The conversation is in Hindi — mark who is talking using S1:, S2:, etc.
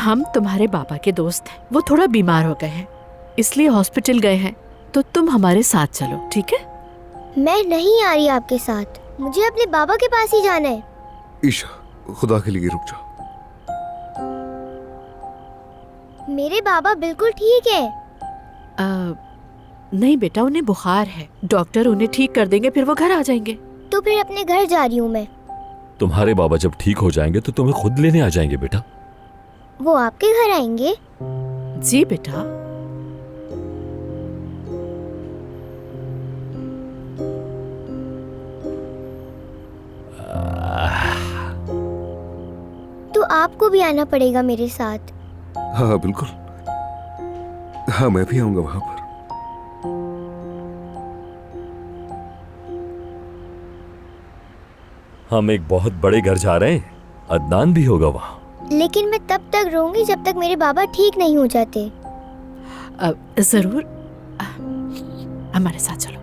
S1: हम तुम्हारे बाबा के दोस्त हैं। वो थोड़ा बीमार हो गए हैं, इसलिए हॉस्पिटल गए हैं। तो तुम हमारे साथ चलो, ठीक है?
S2: मैं नहीं आ रही आपके साथ, मुझे अपने बाबा के पास ही जाना है।
S3: ईशा, खुदा के लिए रुक जाओ।
S2: मेरे बाबा बिल्कुल ठीक है।
S1: नहीं बेटा, उन्हें बुखार है, डॉक्टर उन्हें ठीक कर देंगे, फिर वो घर आ जाएंगे।
S2: तो फिर अपने घर जा रही हूँ मैं।
S4: तुम्हारे बाबा जब ठीक हो जाएंगे तो तुम्हें खुद लेने आ जाएंगे बेटा।
S2: वो आपके घर आएंगे?
S1: जी बेटा।
S2: तो आपको भी आना पड़ेगा मेरे साथ।
S3: हाँ बिल्कुल, हाँ मैं भी आऊंगा वहां पर।
S4: हम एक बहुत बड़े घर जा रहे हैं, अदनान भी होगा वहाँ।
S2: लेकिन मैं तब तक रहूंगी जब तक मेरे बाबा ठीक नहीं हो जाते।
S1: जरूर, हमारे साथ चलो।